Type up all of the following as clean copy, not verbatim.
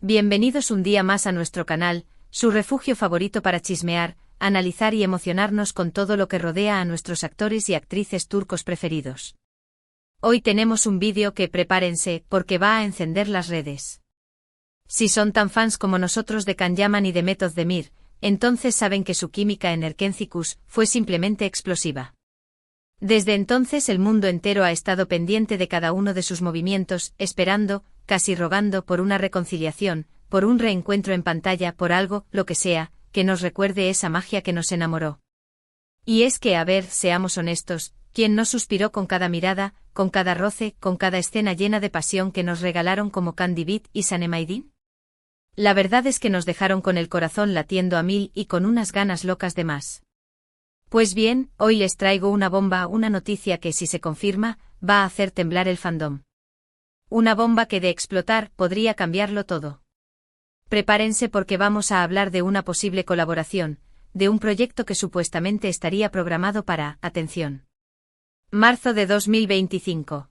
Bienvenidos un día más a nuestro canal, su refugio favorito para chismear, analizar y emocionarnos con todo lo que rodea a nuestros actores y actrices turcos preferidos. Hoy tenemos un vídeo que prepárense, porque va a encender las redes. Si son tan fans como nosotros de Can Yaman y de Demet Özdemir, entonces saben que su química en Erkenci fue simplemente explosiva. Desde entonces el mundo entero ha estado pendiente de cada uno de sus movimientos, esperando, casi rogando por una reconciliación, por un reencuentro en pantalla, por algo, lo que sea, que nos recuerde esa magia que nos enamoró. Y es que, a ver, seamos honestos, ¿quién no suspiró con cada mirada, con cada roce, con cada escena llena de pasión que nos regalaron como Candy Beat y Sanem? La verdad es que nos dejaron con el corazón latiendo a mil y con unas ganas locas de más. Pues bien, hoy les traigo una bomba, una noticia que, si se confirma, va a hacer temblar el fandom. Una bomba que, de explotar, podría cambiarlo todo. Prepárense porque vamos a hablar de una posible colaboración, de un proyecto que supuestamente estaría programado para, atención, marzo de 2025.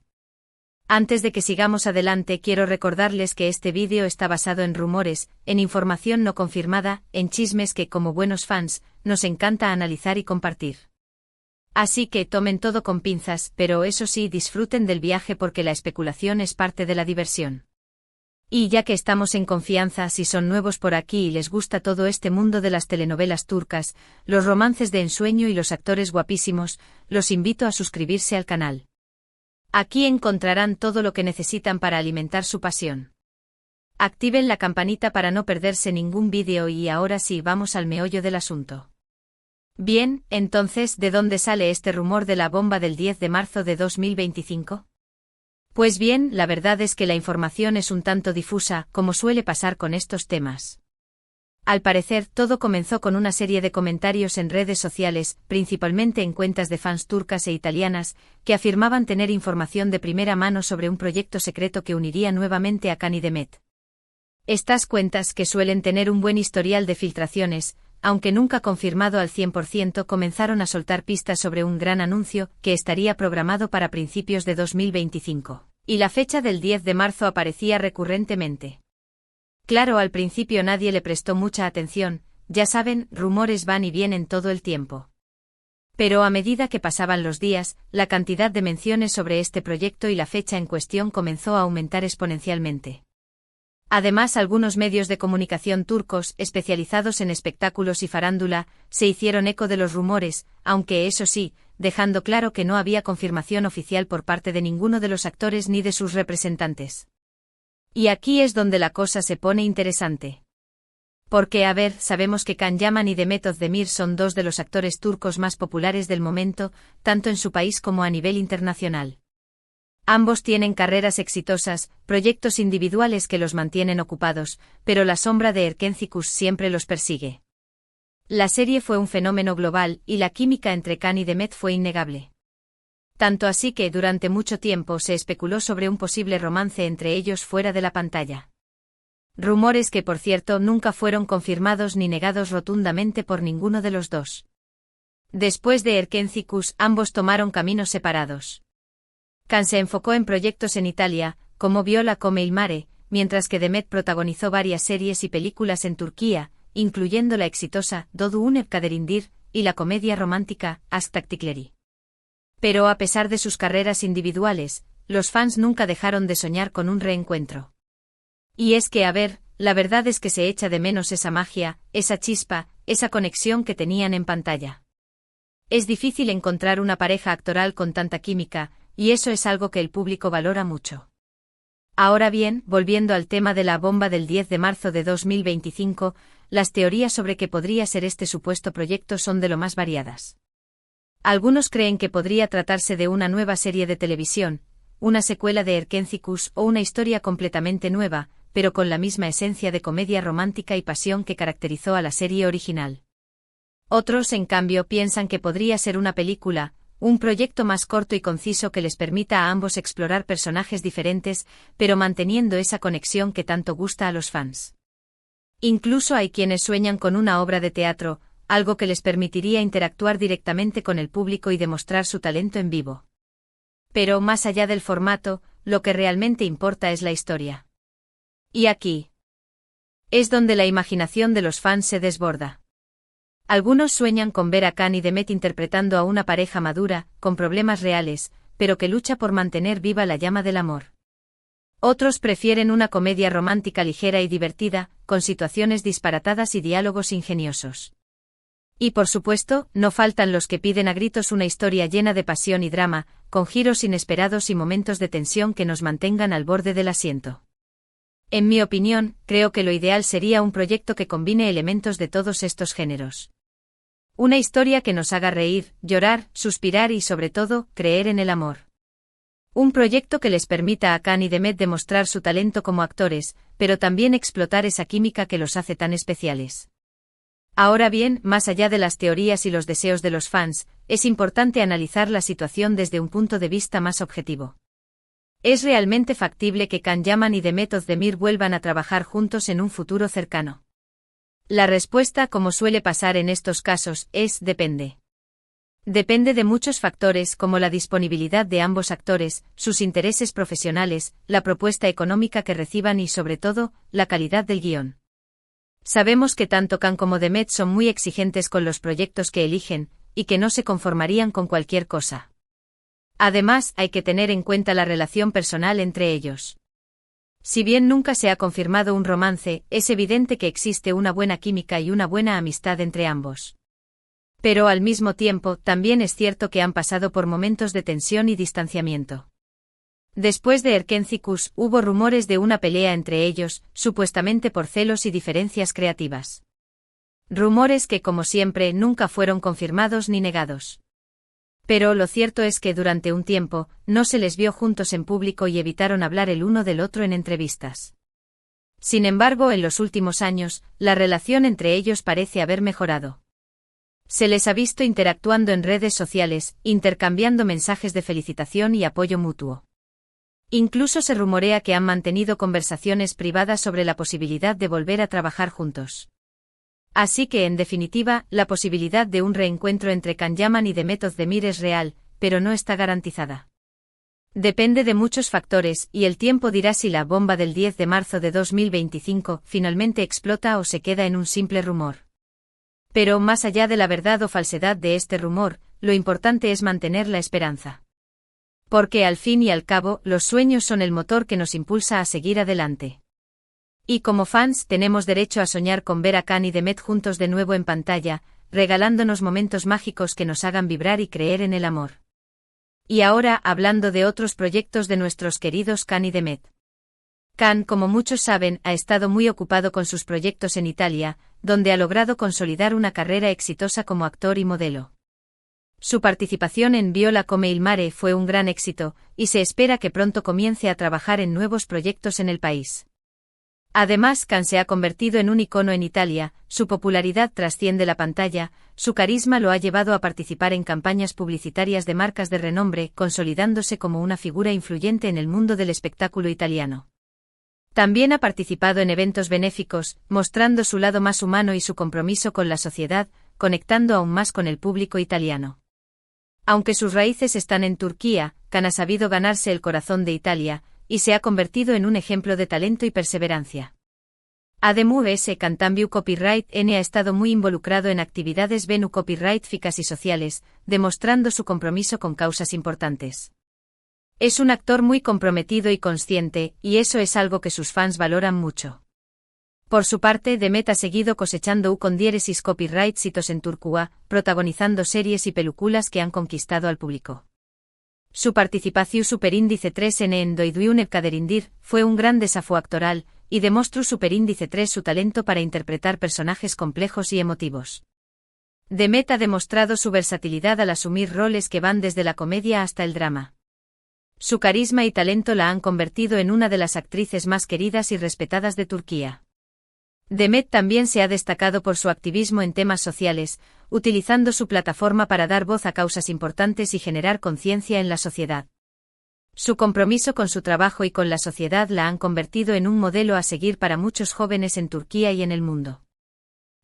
Antes de que sigamos adelante, quiero recordarles que este vídeo está basado en rumores, en información no confirmada, en chismes que, como buenos fans, nos encanta analizar y compartir. Así que tomen todo con pinzas, pero eso sí, disfruten del viaje porque la especulación es parte de la diversión. Y ya que estamos en confianza, si son nuevos por aquí y les gusta todo este mundo de las telenovelas turcas, los romances de ensueño y los actores guapísimos, los invito a suscribirse al canal. Aquí encontrarán todo lo que necesitan para alimentar su pasión. Activen la campanita para no perderse ningún vídeo y ahora sí, vamos al meollo del asunto. Bien, entonces, ¿de dónde sale este rumor de la bomba del 10 de marzo de 2025? Pues bien, la verdad es que la información es un tanto difusa, como suele pasar con estos temas. Al parecer, todo comenzó con una serie de comentarios en redes sociales, principalmente en cuentas de fans turcas e italianas, que afirmaban tener información de primera mano sobre un proyecto secreto que uniría nuevamente a Can y Demet. Estas cuentas, que suelen tener un buen historial de filtraciones, aunque nunca confirmado al 100%, comenzaron a soltar pistas sobre un gran anuncio que estaría programado para principios de 2025, y la fecha del 10 de marzo aparecía recurrentemente. Claro, al principio nadie le prestó mucha atención, ya saben, rumores van y vienen todo el tiempo. Pero a medida que pasaban los días, la cantidad de menciones sobre este proyecto y la fecha en cuestión comenzó a aumentar exponencialmente. Además, algunos medios de comunicación turcos, especializados en espectáculos y farándula, se hicieron eco de los rumores, aunque eso sí, dejando claro que no había confirmación oficial por parte de ninguno de los actores ni de sus representantes. Y aquí es donde la cosa se pone interesante. Porque, a ver, sabemos que Can Yaman y Demet Özdemir son dos de los actores turcos más populares del momento, tanto en su país como a nivel internacional. Ambos tienen carreras exitosas, proyectos individuales que los mantienen ocupados, pero la sombra de Erkenci siempre los persigue. La serie fue un fenómeno global y la química entre Can y Demet fue innegable. Tanto así que durante mucho tiempo se especuló sobre un posible romance entre ellos fuera de la pantalla. Rumores que, por cierto, nunca fueron confirmados ni negados rotundamente por ninguno de los dos. Después de Erkenci, ambos tomaron caminos separados. Can se enfocó en proyectos en Italia, como Viola come il mare, mientras que Demet protagonizó varias series y películas en Turquía, incluyendo la exitosa Doğu Unep Kaderindir y la comedia romántica Aşk Taktikleri. Pero a pesar de sus carreras individuales, los fans nunca dejaron de soñar con un reencuentro. Y es que, a ver, la verdad es que se echa de menos esa magia, esa chispa, esa conexión que tenían en pantalla. Es difícil encontrar una pareja actoral con tanta química, y eso es algo que el público valora mucho. Ahora bien, volviendo al tema de la bomba del 10 de marzo de 2025, las teorías sobre qué podría ser este supuesto proyecto son de lo más variadas. Algunos creen que podría tratarse de una nueva serie de televisión, una secuela de Erkenci o una historia completamente nueva, pero con la misma esencia de comedia romántica y pasión que caracterizó a la serie original. Otros, en cambio, piensan que podría ser una película, un proyecto más corto y conciso que les permita a ambos explorar personajes diferentes, pero manteniendo esa conexión que tanto gusta a los fans. Incluso hay quienes sueñan con una obra de teatro, algo que les permitiría interactuar directamente con el público y demostrar su talento en vivo. Pero más allá del formato, lo que realmente importa es la historia. Y aquí Es donde la imaginación de los fans se desborda. Algunos sueñan con ver a Can y Demet interpretando a una pareja madura, con problemas reales, pero que lucha por mantener viva la llama del amor. Otros prefieren una comedia romántica ligera y divertida, con situaciones disparatadas y diálogos ingeniosos. Y por supuesto, no faltan los que piden a gritos una historia llena de pasión y drama, con giros inesperados y momentos de tensión que nos mantengan al borde del asiento. En mi opinión, creo que lo ideal sería un proyecto que combine elementos de todos estos géneros. Una historia que nos haga reír, llorar, suspirar y sobre todo, creer en el amor. Un proyecto que les permita a Can y Demet demostrar su talento como actores, pero también explotar esa química que los hace tan especiales. Ahora bien, más allá de las teorías y los deseos de los fans, es importante analizar la situación desde un punto de vista más objetivo. ¿Es realmente factible que Can Yaman y Demet Özdemir vuelvan a trabajar juntos en un futuro cercano? La respuesta, como suele pasar en estos casos, es depende. Depende de muchos factores como la disponibilidad de ambos actores, sus intereses profesionales, la propuesta económica que reciban y sobre todo, la calidad del guión. Sabemos que tanto Can como Demet son muy exigentes con los proyectos que eligen, y que no se conformarían con cualquier cosa. Además, hay que tener en cuenta la relación personal entre ellos. Si bien nunca se ha confirmado un romance, es evidente que existe una buena química y una buena amistad entre ambos. Pero al mismo tiempo, también es cierto que han pasado por momentos de tensión y distanciamiento. Después de Erkencikus, hubo rumores de una pelea entre ellos, supuestamente por celos y diferencias creativas. Rumores que, como siempre, nunca fueron confirmados ni negados. Pero lo cierto es que durante un tiempo, no se les vio juntos en público y evitaron hablar el uno del otro en entrevistas. Sin embargo, en los últimos años, la relación entre ellos parece haber mejorado. Se les ha visto interactuando en redes sociales, intercambiando mensajes de felicitación y apoyo mutuo. Incluso se rumorea que han mantenido conversaciones privadas sobre la posibilidad de volver a trabajar juntos. Así que, en definitiva, la posibilidad de un reencuentro entre Can Yaman y Demet Özdemir es real, pero no está garantizada. Depende de muchos factores, y el tiempo dirá si la bomba del 10 de marzo de 2025 finalmente explota o se queda en un simple rumor. Pero más allá de la verdad o falsedad de este rumor, lo importante es mantener la esperanza. Porque al fin y al cabo, los sueños son el motor que nos impulsa a seguir adelante. Y como fans tenemos derecho a soñar con ver a Can y Demet juntos de nuevo en pantalla, regalándonos momentos mágicos que nos hagan vibrar y creer en el amor. Y ahora, hablando de otros proyectos de nuestros queridos Can y Demet. Can, como muchos saben, ha estado muy ocupado con sus proyectos en Italia, donde ha logrado consolidar una carrera exitosa como actor y modelo. Su participación en Viola come il mare fue un gran éxito, y se espera que pronto comience a trabajar en nuevos proyectos en el país. Además, Can se ha convertido en un icono en Italia, su popularidad trasciende la pantalla, su carisma lo ha llevado a participar en campañas publicitarias de marcas de renombre, consolidándose como una figura influyente en el mundo del espectáculo italiano. También ha participado en eventos benéficos, mostrando su lado más humano y su compromiso con la sociedad, conectando aún más con el público italiano. Aunque sus raíces están en Turquía, Can ha sabido ganarse el corazón de Italia, y se ha convertido en un ejemplo de talento y perseverancia. Además, Cantambiu Copyright N ha estado muy involucrado en actividades Venu Copyright ficas y sociales, demostrando su compromiso con causas importantes. Es un actor muy comprometido y consciente, y eso es algo que sus fans valoran mucho. Por su parte, Demet ha seguido cosechando con diéresis copyright hitos en Turquía, protagonizando series y películas que han conquistado al público. Su participación superíndice 3 en Doiduun Kaderindir fue un gran desafío actoral, y demostró superíndice 3 su talento para interpretar personajes complejos y emotivos. Demet ha demostrado su versatilidad al asumir roles que van desde la comedia hasta el drama. Su carisma y talento la han convertido en una de las actrices más queridas y respetadas de Turquía. Demet también se ha destacado por su activismo en temas sociales, utilizando su plataforma para dar voz a causas importantes y generar conciencia en la sociedad. Su compromiso con su trabajo y con la sociedad la han convertido en un modelo a seguir para muchos jóvenes en Turquía y en el mundo.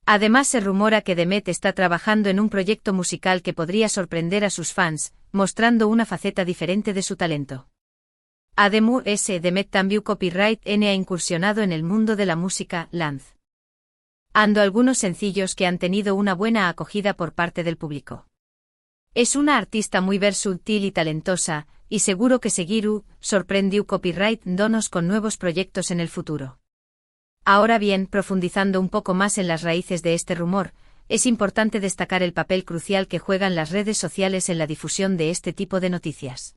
Además, se rumora que Demet está trabajando en un proyecto musical que podría sorprender a sus fans, mostrando una faceta diferente de su talento. Además, Demet también Copyright N ha incursionado en el mundo de la música, lanzando algunos sencillos que han tenido una buena acogida por parte del público. Es una artista muy versátil y talentosa, y seguro que seguirá sorprendió Copyright donos con nuevos proyectos en el futuro. Ahora bien, profundizando un poco más en las raíces de este rumor, es importante destacar el papel crucial que juegan las redes sociales en la difusión de este tipo de noticias.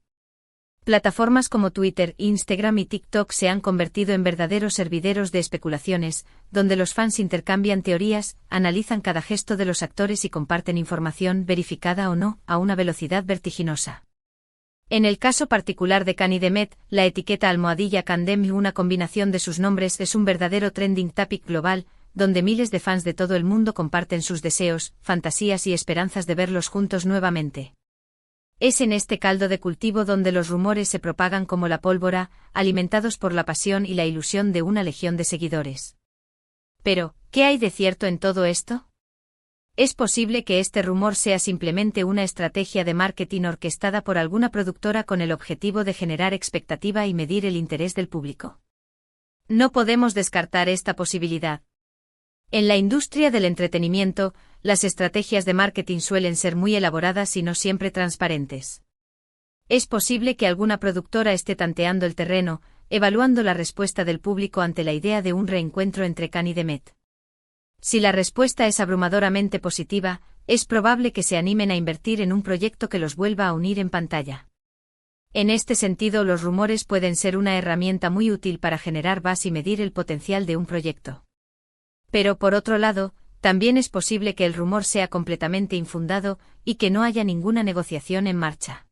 Plataformas como Twitter, Instagram y TikTok se han convertido en verdaderos hervideros de especulaciones, donde los fans intercambian teorías, analizan cada gesto de los actores y comparten información verificada o no, a una velocidad vertiginosa. En el caso particular de Kanye Demet, la etiqueta almohadilla Candem y una combinación de sus nombres es un verdadero trending topic global, donde miles de fans de todo el mundo comparten sus deseos, fantasías y esperanzas de verlos juntos nuevamente. Es en este caldo de cultivo donde los rumores se propagan como la pólvora, alimentados por la pasión y la ilusión de una legión de seguidores. Pero, ¿qué hay de cierto en todo esto? Es posible que este rumor sea simplemente una estrategia de marketing orquestada por alguna productora con el objetivo de generar expectativa y medir el interés del público. No podemos descartar esta posibilidad. En la industria del entretenimiento, las estrategias de marketing suelen ser muy elaboradas y no siempre transparentes. Es posible que alguna productora esté tanteando el terreno, evaluando la respuesta del público ante la idea de un reencuentro entre Kanye y Demet. Si la respuesta es abrumadoramente positiva, es probable que se animen a invertir en un proyecto que los vuelva a unir en pantalla. En este sentido, los rumores pueden ser una herramienta muy útil para generar buzz y medir el potencial de un proyecto. Pero por otro lado, también es posible que el rumor sea completamente infundado y que no haya ninguna negociación en marcha.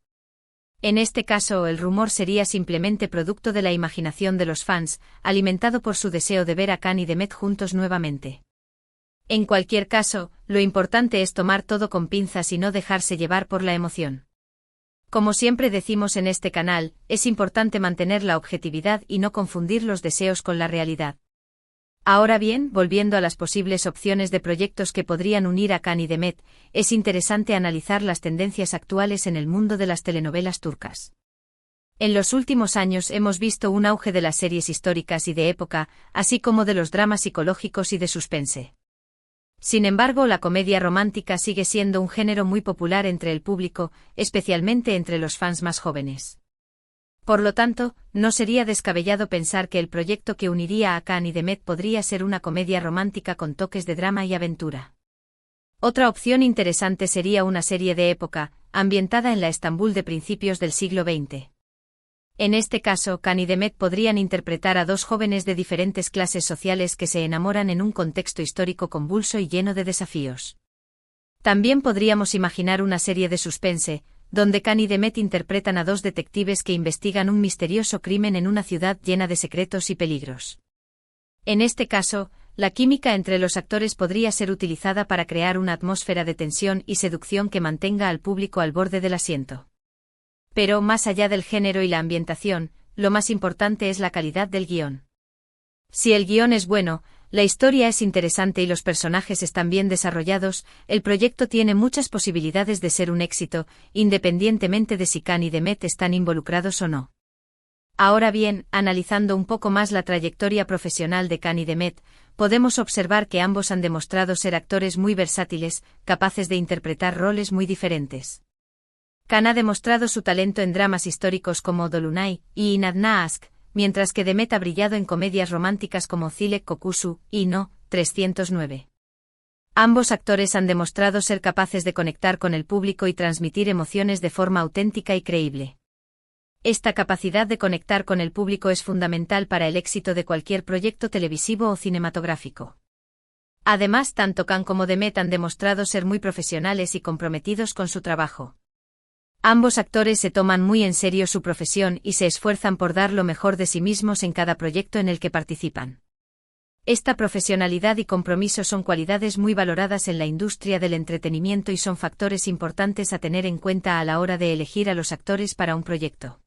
En este caso, el rumor sería simplemente producto de la imaginación de los fans, alimentado por su deseo de ver a Kanye y Demet juntos nuevamente. En cualquier caso, lo importante es tomar todo con pinzas y no dejarse llevar por la emoción. Como siempre decimos en este canal, es importante mantener la objetividad y no confundir los deseos con la realidad. Ahora bien, volviendo a las posibles opciones de proyectos que podrían unir a Kanye y Demet, es interesante analizar las tendencias actuales en el mundo de las telenovelas turcas. En los últimos años hemos visto un auge de las series históricas y de época, así como de los dramas psicológicos y de suspense. Sin embargo, la comedia romántica sigue siendo un género muy popular entre el público, especialmente entre los fans más jóvenes. Por lo tanto, no sería descabellado pensar que el proyecto que uniría a Kanye y Demet podría ser una comedia romántica con toques de drama y aventura. Otra opción interesante sería una serie de época, ambientada en la Estambul de principios del siglo XX. En este caso, Kanye y Demet podrían interpretar a dos jóvenes de diferentes clases sociales que se enamoran en un contexto histórico convulso y lleno de desafíos. También podríamos imaginar una serie de suspense, donde Kanye y Demet interpretan a dos detectives que investigan un misterioso crimen en una ciudad llena de secretos y peligros. En este caso, la química entre los actores podría ser utilizada para crear una atmósfera de tensión y seducción que mantenga al público al borde del asiento. Pero más allá del género y la ambientación, lo más importante es la calidad del guión. Si el guión es bueno, la historia es interesante y los personajes están bien desarrollados, el proyecto tiene muchas posibilidades de ser un éxito, independientemente de si Kanye y Demet están involucrados o no. Ahora bien, analizando un poco más la trayectoria profesional de Kanye y Demet, podemos observar que ambos han demostrado ser actores muy versátiles, capaces de interpretar roles muy diferentes. Kanye ha demostrado su talento en dramas históricos como Dolunay y Inadna Aşk, mientras que Demet ha brillado en comedias románticas como Zilek Kokusu y No. 309. Ambos actores han demostrado ser capaces de conectar con el público y transmitir emociones de forma auténtica y creíble. Esta capacidad de conectar con el público es fundamental para el éxito de cualquier proyecto televisivo o cinematográfico. Además, tanto Kanye como Demet han demostrado ser muy profesionales y comprometidos con su trabajo. Ambos actores se toman muy en serio su profesión y se esfuerzan por dar lo mejor de sí mismos en cada proyecto en el que participan. Esta profesionalidad y compromiso son cualidades muy valoradas en la industria del entretenimiento y son factores importantes a tener en cuenta a la hora de elegir a los actores para un proyecto.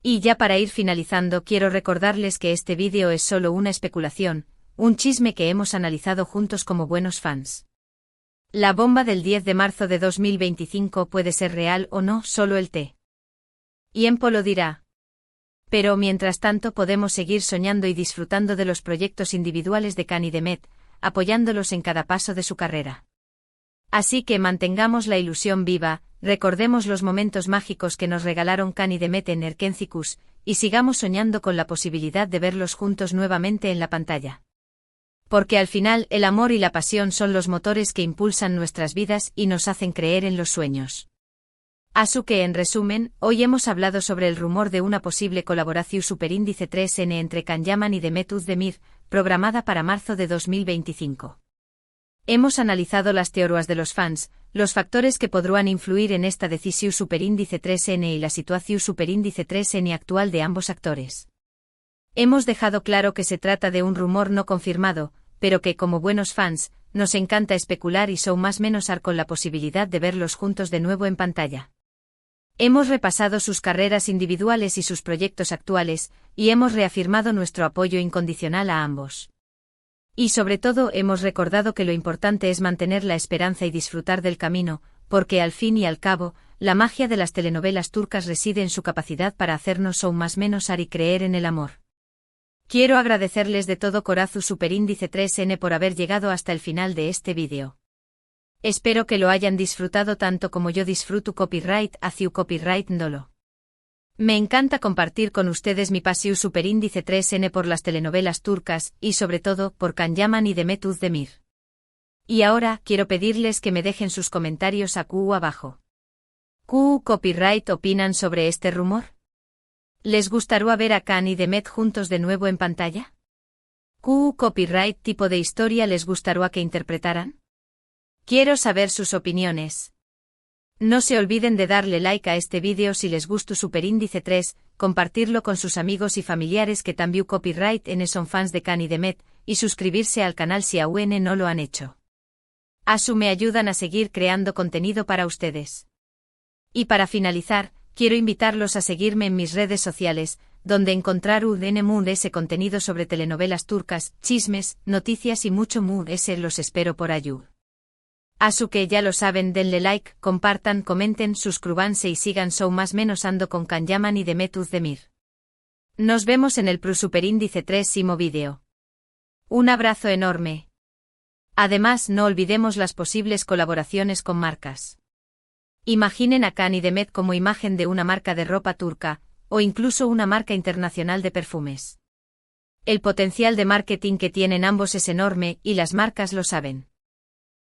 Y ya para ir finalizando, quiero recordarles que este vídeo es solo una especulación, un chisme que hemos analizado juntos como buenos fans. La bomba del 10 de marzo de 2025 puede ser real o no, solo el tiempo lo dirá. Pero mientras tanto podemos seguir soñando y disfrutando de los proyectos individuales de Khan y Demet, apoyándolos en cada paso de su carrera. Así que mantengamos la ilusión viva, recordemos los momentos mágicos que nos regalaron Khan y Demet en Erkencikus, y sigamos soñando con la posibilidad de verlos juntos nuevamente en la pantalla. Porque al final el amor y la pasión son los motores que impulsan nuestras vidas y nos hacen creer en los sueños. Así que en resumen, hoy hemos hablado sobre el rumor de una posible colaboración superíndice 3N entre Can Yaman y Demet Özdemir, programada para marzo de 2025. Hemos analizado las teorías de los fans, los factores que podrán influir en esta decisión superíndice 3N y la situación superíndice 3N actual de ambos actores. Hemos dejado claro que se trata de un rumor no confirmado, pero que como buenos fans, nos encanta especular y son más menos con la posibilidad de verlos juntos de nuevo en pantalla. Hemos repasado sus carreras individuales y sus proyectos actuales, y hemos reafirmado nuestro apoyo incondicional a ambos. Y sobre todo hemos recordado que lo importante es mantener la esperanza y disfrutar del camino, porque al fin y al cabo, la magia de las telenovelas turcas reside en su capacidad para hacernos aún más menos y creer en el amor. Quiero agradecerles de todo corazón superíndice 3N por haber llegado hasta el final de este vídeo. Espero que lo hayan disfrutado tanto como yo disfruto copyright hacia copyright Ndolo. Me encanta compartir con ustedes mi pasión superíndice 3N por las telenovelas turcas y sobre todo por Can Yaman y Demet Özdemir. Y ahora quiero pedirles que me dejen sus comentarios abajo. ¿Qué copyright opinan sobre este rumor? ¿Les gustaría ver a Can y Demet juntos de nuevo en pantalla? ¿Qué copyright tipo de historia les gustaría que interpretaran? Quiero saber sus opiniones. No se olviden de darle like a este vídeo si les gustó superíndice 3, compartirlo con sus amigos y familiares que también copyright son fans de Can y Demet, y suscribirse al canal si aún no lo han hecho. Me ayudan a seguir creando contenido para ustedes. Y para finalizar, quiero invitarlos a seguirme en mis redes sociales, donde encontrar ese contenido sobre telenovelas turcas, chismes, noticias y mucho los espero por allí. Así que ya lo saben, denle like, compartan, comenten, suscríbanse y sigan más menos ando con Can Yaman y Demet Özdemir. Nos vemos en el superíndice 3º vídeo. Un abrazo enorme. Además no olvidemos las posibles colaboraciones con marcas. Imaginen a Can y Demet como imagen de una marca de ropa turca, o incluso una marca internacional de perfumes. El potencial de marketing que tienen ambos es enorme y las marcas lo saben.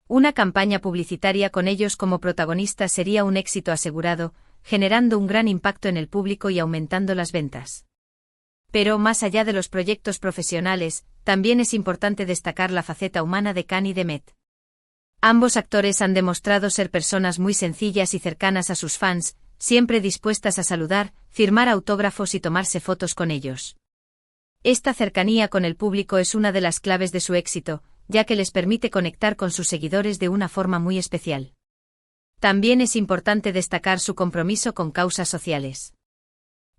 Una campaña publicitaria con ellos como protagonistas sería un éxito asegurado, generando un gran impacto en el público y aumentando las ventas. Pero más allá de los proyectos profesionales, también es importante destacar la faceta humana de Can y Demet. Ambos actores han demostrado ser personas muy sencillas y cercanas a sus fans, siempre dispuestas a saludar, firmar autógrafos y tomarse fotos con ellos. Esta cercanía con el público es una de las claves de su éxito, ya que les permite conectar con sus seguidores de una forma muy especial. También es importante destacar su compromiso con causas sociales.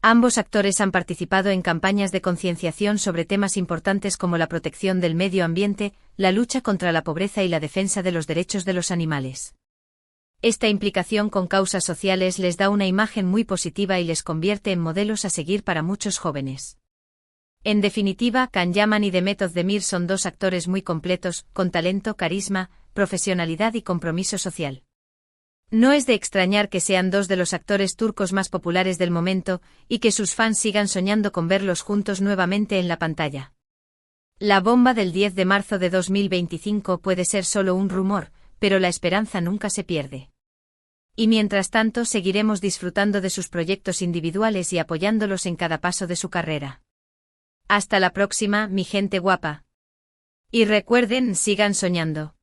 Ambos actores han participado en campañas de concienciación sobre temas importantes como la protección del medio ambiente, la lucha contra la pobreza y la defensa de los derechos de los animales. Esta implicación con causas sociales les da una imagen muy positiva y les convierte en modelos a seguir para muchos jóvenes. En definitiva, Can Yaman y Demet Özdemir son dos actores muy completos, con talento, carisma, profesionalidad y compromiso social. No es de extrañar que sean dos de los actores turcos más populares del momento, y que sus fans sigan soñando con verlos juntos nuevamente en la pantalla. La bomba del 10 de marzo de 2025 puede ser solo un rumor, pero la esperanza nunca se pierde. Y mientras tanto seguiremos disfrutando de sus proyectos individuales y apoyándolos en cada paso de su carrera. Hasta la próxima, mi gente guapa. Y recuerden, sigan soñando.